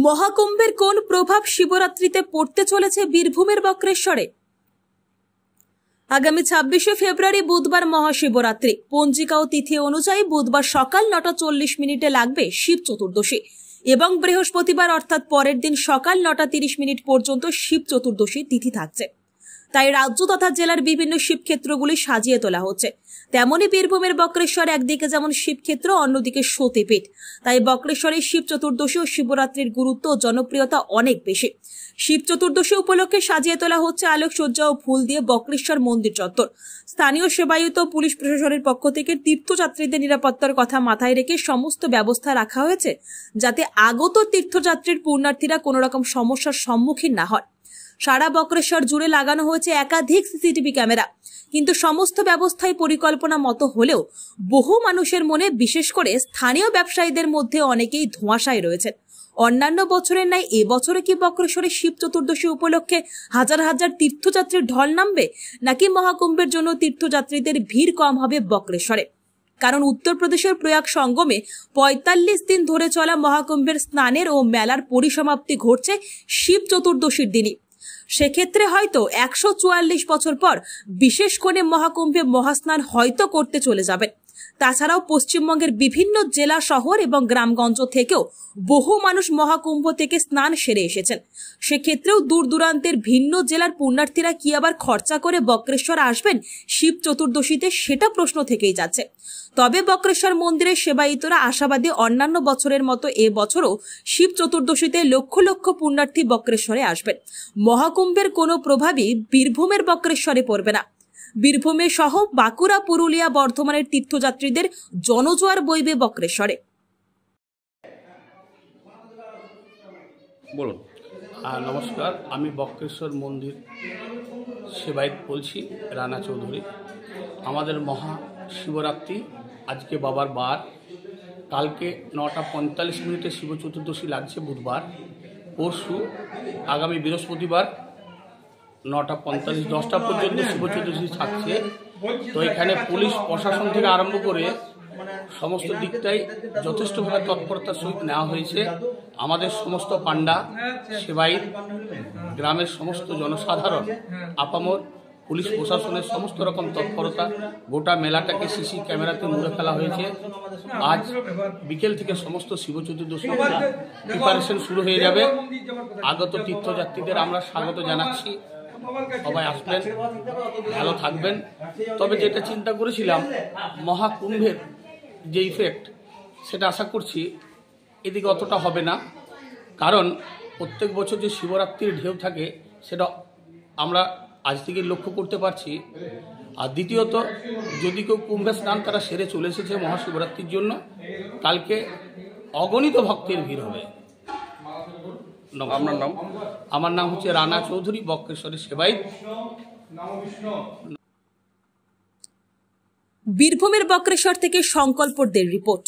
মহাকুম্ভের কোন প্রভাব শিবরাত্রিতে পড়তে চলেছে বীরভূমের বক্রেশ্বরে? আগামী 26শে ফেব্রুয়ারি বুধবার মহাশিবরাত্রি। পঞ্জিকা ও তিথি অনুযায়ী বুধবার সকাল 9:40 লাগবে শিব চতুর্দশী এবং বৃহস্পতিবার অর্থাৎ পরের দিন সকাল 9:30 পর্যন্ত শিব চতুর্দশী তিথি থাকছে। তাই রাজ্য তথা জেলার বিভিন্ন শিবক্ষেত্রগুলি সাজিয়ে তোলা হচ্ছে। তেমনি বীরভূমের বক্রেশ্বর একদিকে যেমন শিবক্ষেত্র, অন্যদিকে সতীপীঠ। তাই বক্রেশ্বরের শিব চতুর্দশী ও শিবরাত্রির গুরুত্ব ও জনপ্রিয়তা অনেক বেশি। শিব চতুর্দশী উপলক্ষে সাজিয়ে তোলা হচ্ছে আলোকসজ্জা ও ফুল দিয়ে বক্রেশ্বর মন্দির চত্বর। স্থানীয় সেবায়িত পুলিশ প্রশাসনের পক্ষ থেকে তীর্থযাত্রীদের নিরাপত্তার কথা মাথায় রেখে সমস্ত ব্যবস্থা রাখা হয়েছে, যাতে আগত তীর্থযাত্রীর পুণ্যার্থীরা কোনো রকম সমস্যার সম্মুখীন না হয়। সারা বক্রেশ্বর জুড়ে লাগানো হয়েছে একাধিক সিসিটিভি ক্যামেরা। কিন্তু সমস্ত ব্যবস্থায় পরিকল্পনা মতো হলেও বহু মানুষের মনে, বিশেষ করে স্থানীয় ব্যবসায়ীদের মধ্যে অনেকেই ধোঁয়াশায় রয়েছেন। অন্যান্য বছরের ন্যায় এবছরে কি বক্রেশ্বরে শিব চতুর্দশী উপলক্ষে হাজার হাজার তীর্থযাত্রীর ঢল নামবে, নাকি মহাকুম্ভের জন্য তীর্থযাত্রীদের ভিড় কম হবে বক্রেশ্বরে? কারণ উত্তরপ্রদেশের প্রয়াগ সঙ্গমে ৪৫ দিন ধরে চলা মহাকুম্ভের স্নানের ও মেলার পরিসমাপ্তি ঘটছে শিব চতুর্দশীর দিনই। সেক্ষেত্রে হয়তো ১৪৪ বছর পর বিশেষ করে মহাকুম্ভে মহাস্নান হয়তো করতে চলে যাবেন। তাছাড়াও পশ্চিমবঙ্গের বিভিন্ন জেলা, শহর এবং গ্রামগঞ্জ থেকেও বহু মানুষ মহাকুম্ভ থেকে স্নান সেরে এসেছেন। সেক্ষেত্রেও দূর দূরান্তের ভিন্ন জেলার পুণ্যার্থীরা কি আবার খরচা করে বক্রেশ্বর আসবেন শিব চতুর্দশীতে, সেটা প্রশ্ন থেকেই যাচ্ছে। তবে বক্রেশ্বর মন্দিরের সেবায়িতরা আশাবাদী, অন্যান্য বছরের মতো এবছরও শিব চতুর্দশীতে লক্ষ লক্ষ পুণ্যার্থী বক্রেশ্বরে আসবেন। মহাকুম্ভের কোনো প্রভাবই বীরভূমের বক্রেশ্বরে পড়বে না। বীরভূমে সহ বাঁকুড়া, পুরুলিয়া, বর্ধমানের তীর্থযাত্রীদের জনজোয়ার বইবে বক্রেশ্বরে। বলুন। নমস্কার, আমি বক্রেশ্বর মন্দির সেবায়িত বলছি, রানা চৌধুরী। আমাদের মহা শিবরাত্রি আজকে বাবার বার। কালকে 9:45 শিব চতুর্দশী লাগছে বুধবার। পরশু আগামী বৃহস্পতিবার 9:45 10টা পর্যন্ত শিব চতুর্দশী থাকছে। তো এখানে পুলিশ প্রশাসন থেকে আরম্ভ করে সমস্ত দিকটাই যথেষ্টভাবে তৎপরতার সহিত নেওয়া হয়েছে। আমাদের সমস্ত পান্ডা, সেবায়িত, গ্রামের সমস্ত জনসাধারণ, আপামর পুলিশ প্রশাসনের সমস্ত রকম তৎপরতা, গোটা মেলাটাকে সিসি ক্যামেরাতে মুড়ে ফেলা হয়েছে। আজ বিকেল থেকে সমস্ত শিব চতুর্দশী প্রিপারেশন শুরু হয়ে যাবে। আগত তীর্থযাত্রীদের আমরা স্বাগত জানাচ্ছি। সবাই আসবেন, ভালো থাকবেন। তবে যেটা চিন্তা করেছিলাম, মহাকুম্ভের যে ইফেক্ট, সেটা আশা করছি এদিকে অতটা হবে না। কারণ প্রত্যেক বছর যে শিবরাত্রির ঢেউ থাকে, সেটা আমরা আজ থেকে লক্ষ্য করতে পারছি। আর দ্বিতীয়ত, যদি কেউ কুম্ভে স্নান তারা সেরে চলে এসেছে মহাশিবরাত্রির জন্য, কালকে অগণিত ভক্তের ভিড় হবে। আপনার নাম? আমার নাম হচ্ছে রানা চৌধুরী, বক্রেশ্বরের সেবায়িত। বীরভূমের বক্রেশ্বর থেকে সংকল্পদের রিপোর্ট।